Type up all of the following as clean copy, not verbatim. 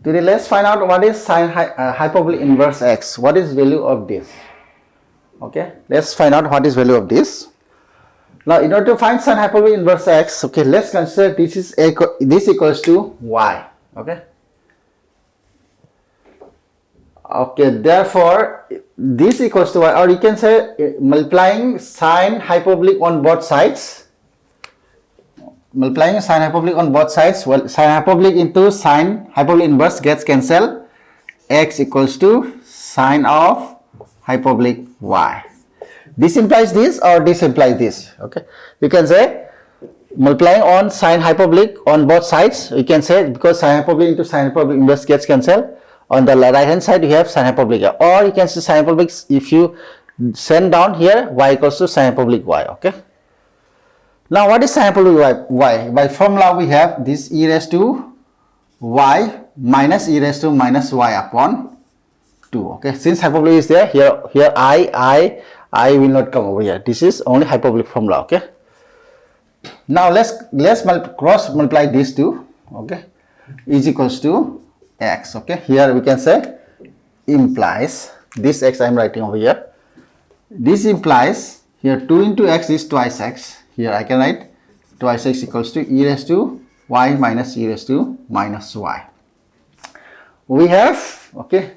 Today let's find out what is sine hyperbolic inverse x. What is value of this? Okay, let's find out what is value of this. Now in order to find sine hyperbolic inverse x, okay, let's consider this equals to y. Okay. Okay, therefore this equals to y, or you can say multiplying sine hyperbolic on both sides. Multiplying sine hyperbolic on both sides, well, sine hyperbolic into sine hyperbolic inverse gets cancelled. X equals to sine of hyperbolic y. This implies this or this implies this. Okay, you can say multiplying on sine hyperbolic on both sides. You can say because sine hyperbolic into sine hyperbolic inverse gets cancelled. On the right hand side you have sine hyperbolic, or you can say sine hyperbolic. If you send down here, y equals to sine hyperbolic y. Okay. Now what is sine hyperbolic y? By formula we have this e raised to y minus e raised to minus y upon 2. Okay. Since hyperbolic is there, here I will not come over here. This is only hyperbolic formula. Okay. Now let's cross multiply these two. Okay. Is equals to x. Okay, here we can say implies this x I am writing over here. This implies here 2 into x is twice x. Here I can write twice x equals to e raised to y minus e raised to minus y. We have, okay,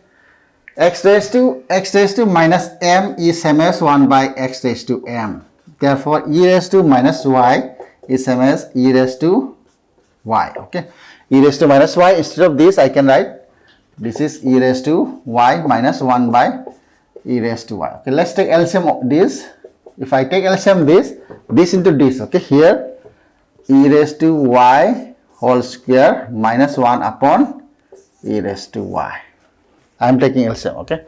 x raised to minus m is same as 1 by x raised to m. Therefore e raised to minus y is same as e raised to y. Okay, e raised to minus y, instead of this I can write this is e raised to y minus 1 by e raised to y. Okay, let's take LCM of this. If I take LCM this into this, okay, here e raised to y whole square minus 1 upon e raised to y. I am taking LCM. Okay,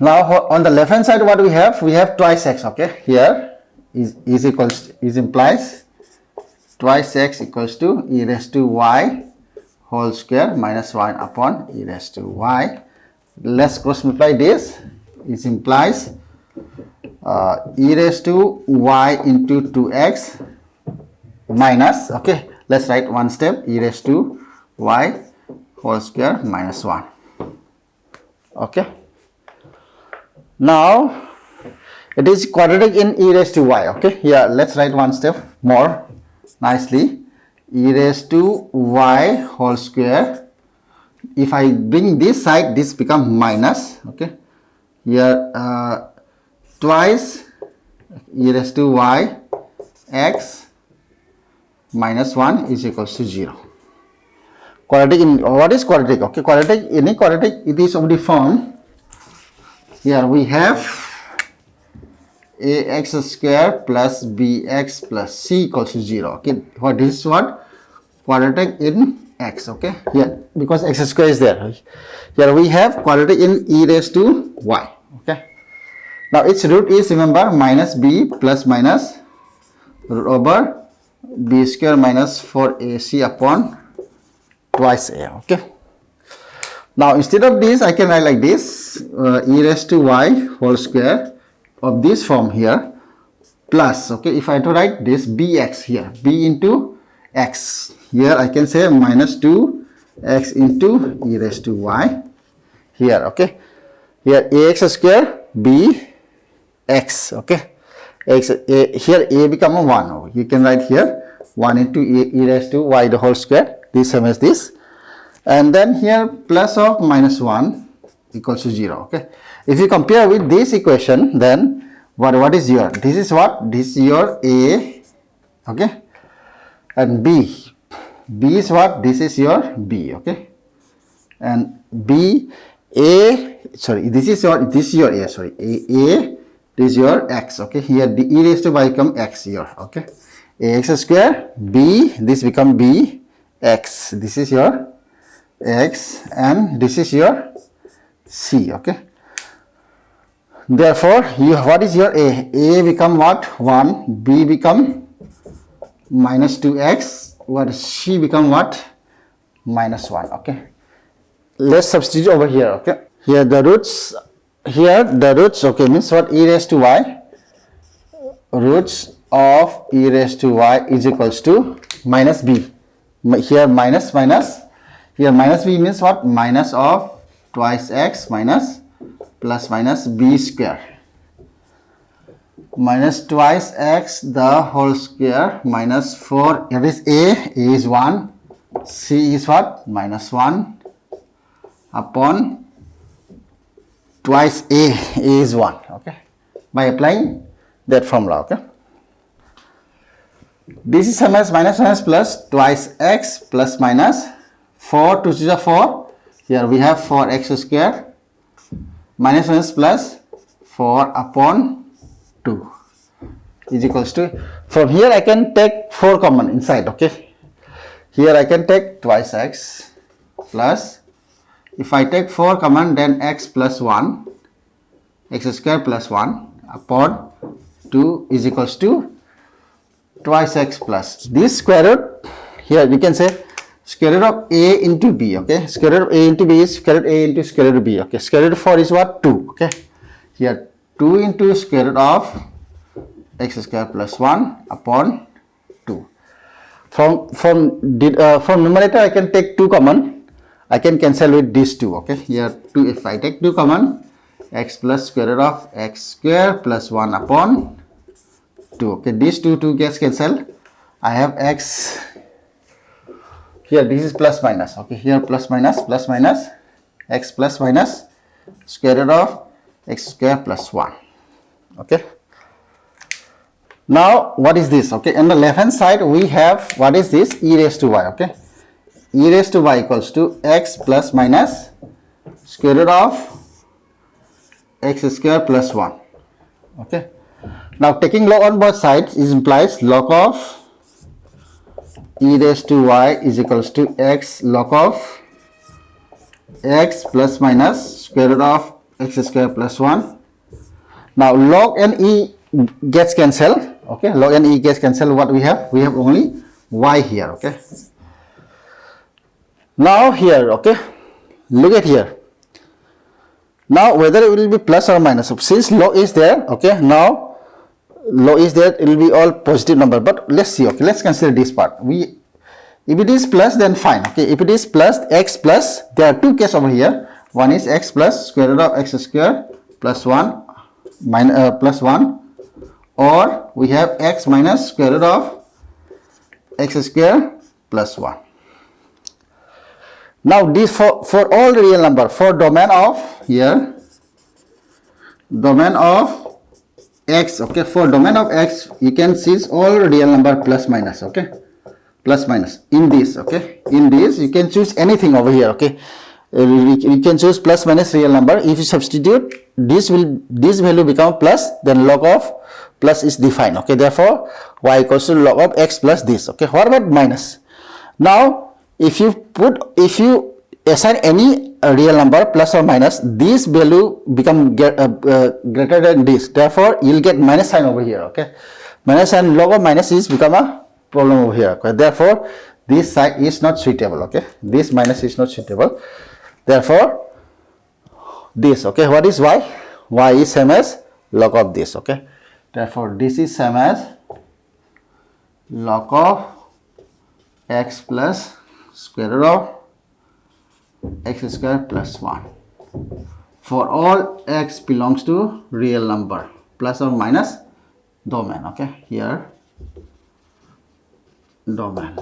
now on the left hand side what we have twice x. Okay, here is implies twice x equals to e raised to y whole square minus 1 upon e raised to y. Let's cross multiply this. It implies e raised to y into 2x minus, okay, let's write one step, e raised to y whole square minus 1. Okay, now it is quadratic in e raised to y. Okay, here let's write one step more nicely, e raised to y whole square. If I bring this side, this becomes minus. Okay, here twice e raised to y x minus 1 is equals to 0. Quadratic in, what is quadratic? Okay, quadratic, any quadratic, it is of the form, here we have ax square plus bx plus c equals to 0. Okay, what is what? Quadratic in x. Okay, here because x square is there, here we have quadratic in e raised to y. Okay, now its root is, remember, minus b plus minus root over b square minus 4ac upon twice a. Okay, now instead of this I can write like this, e raised to y whole square of this form here plus, okay, if I have to write this bx here, b into x, here I can say minus 2x into e raised to y here. Okay, here ax square b x. Okay, here a become a 1. You can write here 1 into e raised to y the whole square, this same as this, and then here plus of minus 1 equals to 0. Okay, if you compare with this equation, then what is your, this is what, this is your a. Okay, and b is what, this is your b. Okay, and b a, sorry, this is your a, sorry, a this is your x. Okay, here the e raised to y become x here. Okay, ax square b, this become b x, this is your x, and this is your c. Okay, therefore you, what is your a become what, 1, b become minus 2x, what, c become what, minus 1. Okay, let's substitute over here. Okay, here the roots, okay, means what, e raised to y, roots of e raised to y is equals to minus b, here minus, Here minus b means what? Minus of twice x minus plus minus b square. Minus twice x the whole square minus 4. Here is a is 1. C is what? Minus 1 upon twice a is 1. Okay. By applying that formula. Okay. This is same as minus plus twice x plus minus 4 to the 4. Here we have 4x square minus plus 4 upon 2 is equals to, from here I can take 4 common inside. Okay, here I can take twice x plus, if I take 4 common, then x plus 1, x square plus 1 upon 2 is equals to twice x plus this square root. Here we can say square root of a into b. Okay, square root of a into b is square root a into square root of b. Okay, square root of 4 is what? 2. Okay, here 2 into square root of x square plus 1 upon 2. From numerator I can take 2 common. I can cancel with these 2. Okay, here 2, if I take 2 common, x plus square root of x square plus 1 upon 2. Okay, these 2 gets cancelled. I have x. Here this is plus minus. Okay, here plus minus x plus minus square root of x square plus 1. Okay. Now what is this? Okay, on the left hand side we have, what is this? E raised to y. Okay, e raised to y equals to x plus minus square root of x square plus 1. Okay, now taking log on both sides is implies log of e raised to y is equals to x log of x plus minus square root of x square plus 1. Now log and e gets cancelled. Okay, log and e gets cancelled. What we have? We have only y here. Okay, now here, okay, look at here. Now whether it will be plus or minus, since log is there, okay, now log is there, it will be all positive number. But let's see. Okay, let's consider this part. If it is plus, then fine. Okay, if it is plus, x plus, there are 2 cases over here. One is x plus square root of x square plus 1 minus plus 1, or we have x minus square root of x square plus 1. Now this for all real number, for domain of here, domain of x. Okay, for domain of x you can see all real number plus minus. Okay, plus minus in this. Okay, in this you can choose anything over here. Okay, you can choose plus minus real number. If you substitute, this value become plus, then log of plus is defined. Okay, therefore y equals to log of x plus this. Okay, what about minus? Now if you assign any real number plus or minus, this value become greater than this, therefore you will get minus sign over here. Okay, minus and log of minus is become a problem over here. Okay, therefore this side is not suitable. Okay, this minus is not suitable, therefore this. Okay, what is y? Y is same as log of this. Okay, therefore this is same as log of x plus square root of x square plus 1 for all x belongs to real number plus or minus domain. Okay, here domain.